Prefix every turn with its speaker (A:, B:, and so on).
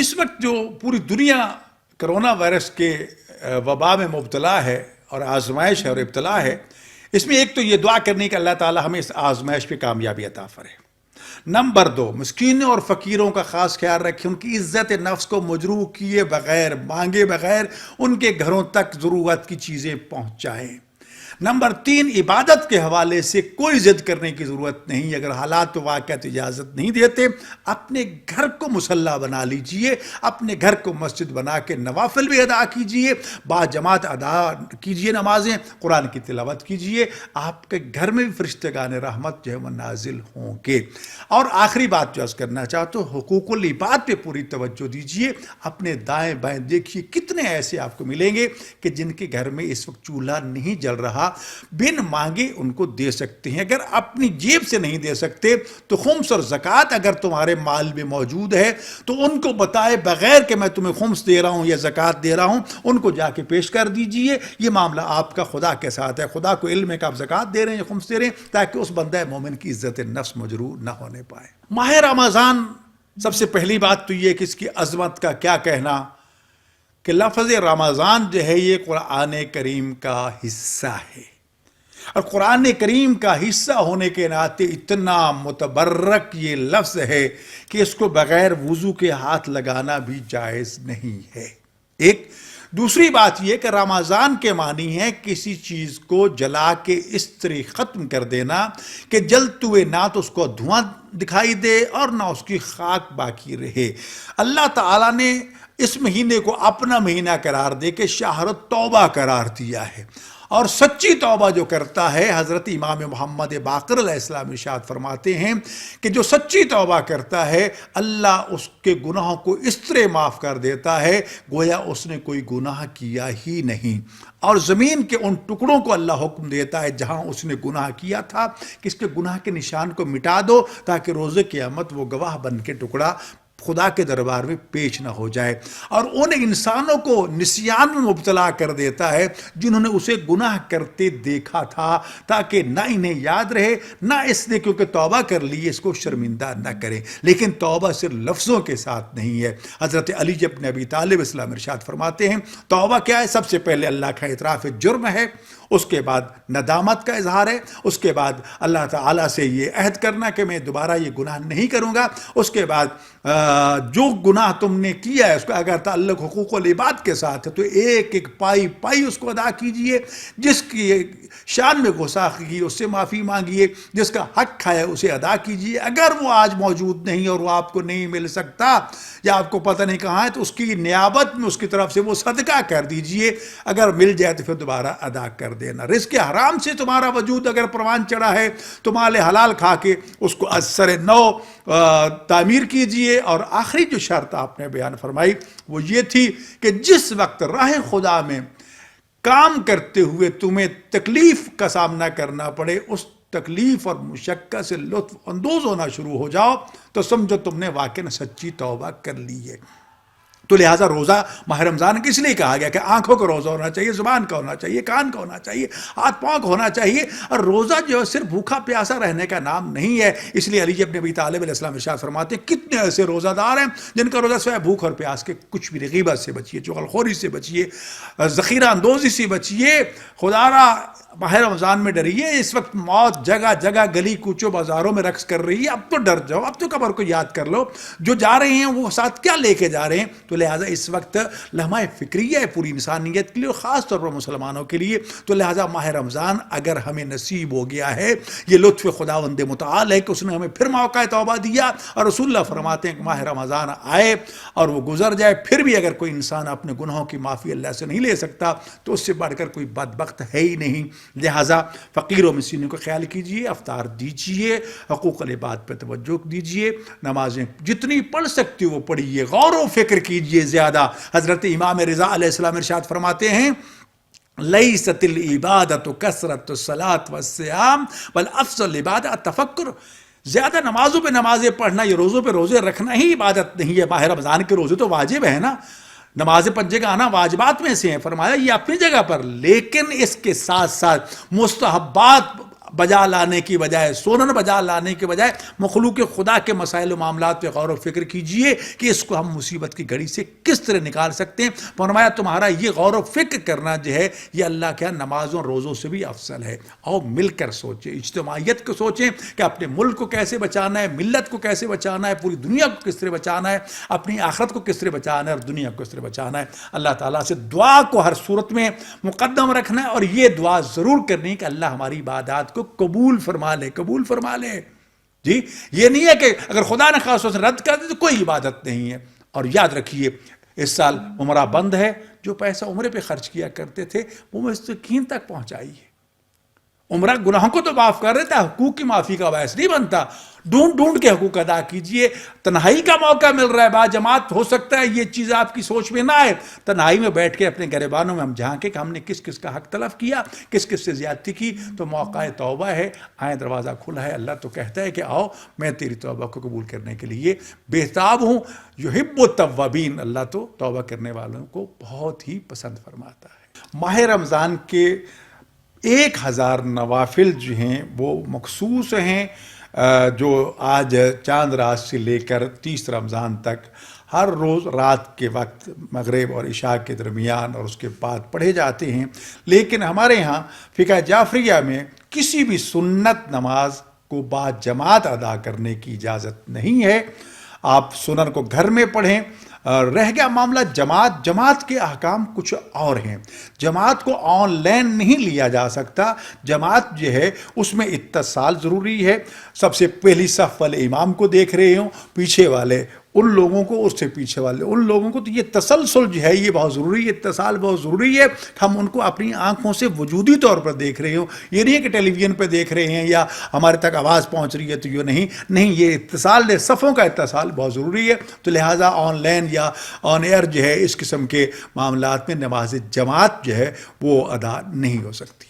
A: اس وقت جو پوری دنیا کرونا وائرس کے وبا میں مبتلا ہے اور آزمائش ہے اور ابتلا ہے، اس میں ایک تو یہ دعا کرنے کہ اللہ تعالی ہمیں اس آزمائش پہ کامیابی عطا فرمائے۔ نمبر 2، مسکینوں اور فقیروں کا خاص خیال رکھیں، ان کی عزت نفس کو مجروح کیے بغیر، مانگے بغیر ان کے گھروں تک ضرورت کی چیزیں پہنچائیں۔ نمبر 3، عبادت کے حوالے سے کوئی ضد کرنے کی ضرورت نہیں، اگر حالات و واقعات اجازت نہیں دیتے اپنے گھر کو مصلی بنا لیجئے، اپنے گھر کو مسجد بنا کے نوافل بھی ادا کیجئے، با جماعت ادا کیجئے، نمازیں قرآن کی تلاوت کیجئے، آپ کے گھر میں بھی فرشتگان رحمت جو ہے وہ نازل ہوں گے۔ اور آخری بات جو عرض کرنا چاہتا ہوں، حقوق العباد پہ پوری توجہ دیجئے، اپنے دائیں بائیں دیکھیے، کتنے ایسے آپ کو ملیں گے کہ جن کے گھر میں اس وقت چولہا نہیں جل رہا، بن مانگے ان کو دے سکتے ہیں۔ اگر اپنی جیب سے نہیں دے سکتے تو خمس اور زکوٰۃ اگر تمہارے مال میں موجود ہے تو ان کو بتائے بغیر کہ میں تمہیں خمس دے رہا ہوں یا زکوٰۃ دے رہا ہوں، ان کو جا کے پیش کر دیجئے۔ یہ معاملہ آپ کا خدا کے ساتھ ہے، خدا کو علم ہے کہ آپ زکوٰۃ دے رہے ہیں یا خمس دے رہے ہیں، تاکہ اس بندہ مومن کی عزت نفس مجروح نہ ہونے پائے۔ ماہ رمضان، سب سے پہلی بات تو یہ کہ اس کی عظمت کا کیا کہنا کہ لفظ رمضان جو ہے یہ قرآن کریم کا حصہ ہے، اور قرآن کریم کا حصہ ہونے کے ناطے اتنا متبرک یہ لفظ ہے کہ اس کو بغیر وضو کے ہاتھ لگانا بھی جائز نہیں ہے۔ ایک دوسری بات یہ کہ رمضان کے معنی ہے کسی چیز کو جلا کے اس طرح ختم کر دینا کہ جلتے ہوئے نہ تو اس کو دھواں دکھائی دے اور نہ اس کی خاک باقی رہے۔ اللہ تعالیٰ نے اس مہینے کو اپنا مہینہ قرار دے کے شہر توبہ قرار دیا ہے، اور سچی توبہ جو کرتا ہے، حضرت امام محمد باقر علیہ السلام ارشاد فرماتے ہیں کہ جو سچی توبہ کرتا ہے اللہ اس کے گناہوں کو اس طرح معاف کر دیتا ہے گویا اس نے کوئی گناہ کیا ہی نہیں، اور زمین کے ان ٹکڑوں کو اللہ حکم دیتا ہے جہاں اس نے گناہ کیا تھا کہ اس کے گناہ کے نشان کو مٹا دو، تاکہ روز قیامت وہ گواہ بن کے ٹکڑا خدا کے دربار میں پیش نہ ہو جائے، اور ان انسانوں کو نسیان میں مبتلا کر دیتا ہے جنہوں نے اسے گناہ کرتے دیکھا تھا، تاکہ نہ انہیں یاد رہے نہ اس نے کیونکہ توبہ کر لی اس کو شرمندہ نہ کریں۔ لیکن توبہ صرف لفظوں کے ساتھ نہیں ہے۔ حضرت علی ابن ابی طالب اسلام ارشاد فرماتے ہیں توبہ کیا ہے؟ سب سے پہلے اللہ کا اعتراف جرم ہے، اس کے بعد ندامت کا اظہار ہے، اس کے بعد اللہ تعالیٰ سے یہ عہد کرنا کہ میں دوبارہ یہ گناہ نہیں کروں گا، اس کے بعد جو گناہ تم نے کیا ہے اس کا اگر تعلق حقوق العباد کے ساتھ ہے تو ایک ایک پائی پائی اس کو ادا کیجئے، جس کی شان میں گستاخی کی اس سے معافی مانگیے، جس کا حق کھایا اسے ادا کیجئے۔ اگر وہ آج موجود نہیں اور وہ آپ کو نہیں مل سکتا یا آپ کو پتہ نہیں کہاں ہے تو اس کی نیابت میں اس کی طرف سے وہ صدقہ کر دیجئے، اگر مل جائے تو پھر دوبارہ ادا کر دینا۔ رزق حرام سے تمہارا وجود اگر پروان چڑھا ہے تو مال حلال کھا کے اس کو از سر نو تعمیر کیجئے۔ اور آخری جو شرط آپ نے بیان فرمائی وہ یہ تھی کہ جس وقت راہ خدا میں کام کرتے ہوئے تمہیں تکلیف کا سامنا کرنا پڑے اس تکلیف اور مشقت سے لطف اندوز ہونا شروع ہو جاؤ تو سمجھو تم نے واقعاً سچی توبہ کر لی ہے۔ تو لہٰذا روزہ ماہ رمضان کس لیے کہا گیا کہ آنکھوں کا روزہ ہونا چاہیے، زبان کا ہونا چاہیے، کان کا ہونا چاہیے، ہاتھ پاؤں کا ہونا چاہیے، اور روزہ جو ہے صرف بھوکا پیاسا رہنے کا نام نہیں ہے۔ اس لیے علی ابن ابی طالب علیہ السلام ارشاد فرماتے ہیں کتنے ایسے روزہ دار ہیں جن کا روزہ سوائے بھوک اور پیاس کے کچھ بھی، غیبت سے بچیے، چغلخوری سے بچیے، ذخیرہ اندوزی سے بچیے، خدا را ماہ رمضان میں ڈریے۔ اس وقت موت جگہ جگہ گلی کوچوں بازاروں میں رقص کر رہی ہے، اب تو ڈر جاؤ، اب تو قبر کو یاد کر لو، جو جا رہے ہیں وہ ساتھ کیا لے کے جا رہے ہیں۔ تو لہٰذا اس وقت لمحہ فکریہ ہے پوری انسانیت کے لیے اور خاص طور پر مسلمانوں کے لیے۔ تو لہٰذا ماہ رمضان اگر ہمیں نصیب ہو گیا ہے، یہ لطف خداوند متعال ہے کہ اس نے ہمیں پھر موقع توبہ دیا، اور رسول اللہ فرماتے ہیں کہ ماہ رمضان آئے اور وہ گزر جائے پھر بھی اگر کوئی انسان اپنے گناہوں کی معافی اللہ سے نہیں لے سکتا تو اس سے بڑھ کر کوئی بدبخت ہے ہی نہیں۔ لہٰذا فقیر و مسکینوں کا خیال کیجئے، افطار دیجئے، حقوق العباد پہ توجہ دیجئے، نمازیں جتنی پڑھ سکتی وہ پڑھیے، غور و فکر کیجئے زیادہ۔ حضرت امام رضا علیہ السلام ارشاد فرماتے ہیں لیست العبادۃ کثرۃ الصلاۃ والصیام بل افضل العبادۃ التفکر۔ زیادہ نمازوں پہ نمازیں پڑھنا، یہ روزوں پہ روزے رکھنا ہی عبادت نہیں ہے۔ ماہ رمضان کے روزے تو واجب ہے نا، نماز پنجے کا آنا واجبات میں سے ہیں، فرمایا یہ اپنی جگہ پر، لیکن اس کے ساتھ ساتھ مستحبات بجا لانے کی بجائے، سونن بجا لانے کے بجائے مخلوق خدا کے مسائل و معاملات پہ غور و فکر کیجئے کہ اس کو ہم مصیبت کی گھڑی سے کس طرح نکال سکتے ہیں۔ فرمایا تمہارا یہ غور و فکر کرنا جو ہے یہ اللہ کے نمازوں روزوں سے بھی افضل ہے۔ اور مل کر سوچیں، اجتماعیت کو سوچیں کہ اپنے ملک کو کیسے بچانا ہے، ملت کو کیسے بچانا ہے، پوری دنیا کو کس طرح بچانا ہے، اپنی آخرت کو کس طرح بچانا ہے اور دنیا کو کس طرح بچانا ہے۔ اللہ تعالیٰ سے دعا کو ہر صورت میں مقدم رکھنا ہے، اور یہ دعا ضرور کرنی کہ اللہ ہماری عبادات کو قبول فرما لے، قبول فرما لے۔ جی یہ نہیں ہے کہ اگر خدا نے خاص طور سے رد کر دی تو کوئی عبادت نہیں ہے۔ اور یاد رکھیے اس سال عمرہ بند ہے، جو پیسہ عمرے پہ خرچ کیا کرتے تھے وہ مسکین تک پہنچائیے۔ عمرہ گناہوں کو تو معاف کر دیتا ہے، حقوق کی معافی کا باعث نہیں بنتا۔ ڈھونڈ ڈھونڈ کے حقوق ادا کیجئے۔ تنہائی کا موقع مل رہا ہے، با جماعت ہو سکتا ہے یہ چیز آپ کی سوچ میں نہ آئے، تنہائی میں بیٹھ کے اپنے گریبانوں میں ہم جھانکیں کہ ہم نے کس کس کا حق تلف کیا، کس کس سے زیادتی کی، تو موقع توبہ ہے، آئیں دروازہ کھلا ہے۔ اللہ تو کہتا ہے کہ آؤ میں تیری توبہ کو قبول کرنے کے لیے بےتاب ہوں۔ یحب التوابین، اللہ تو توبہ کرنے والوں کو بہت ہی پسند فرماتا ہے۔ ماہ رمضان کے 1000 نوافل جو ہیں وہ مخصوص ہیں، جو آج چاند رات سے لے کر 30 رمضان تک ہر روز رات کے وقت مغرب اور عشاء کے درمیان اور اس کے بعد پڑھے جاتے ہیں۔ لیکن ہمارے ہاں فقہ جعفریہ میں کسی بھی سنت نماز کو با جماعت ادا کرنے کی اجازت نہیں ہے۔ آپ سنن کو گھر میں پڑھیں۔ رہ گیا معاملہ جماعت کے احکام کچھ اور ہیں۔ جماعت کو آن لائن نہیں لیا جا سکتا۔ جماعت جو ہے اس میں اتصال ضروری ہے۔ سب سے پہلی صف والے امام کو دیکھ رہے ہوں، پیچھے والے ان لوگوں کو، اس سے پیچھے والے ان لوگوں کو، تو یہ تسلسل جو ہے یہ بہت ضروری ہے، اتصال بہت ضروری ہے۔ ہم ان کو اپنی آنکھوں سے وجودی طور پر دیکھ رہے ہوں، یہ نہیں ہے کہ ٹیلی ویژن پہ دیکھ رہے ہیں یا ہمارے تک آواز پہنچ رہی ہے تو یہ نہیں، یہ اتصال، صفوں کا اتصال بہت ضروری ہے۔ تو لہٰذا آن لائن یا آن ایئر جو ہے اس قسم کے معاملات میں نماز جماعت جو ہے وہ ادا نہیں ہو سکتی۔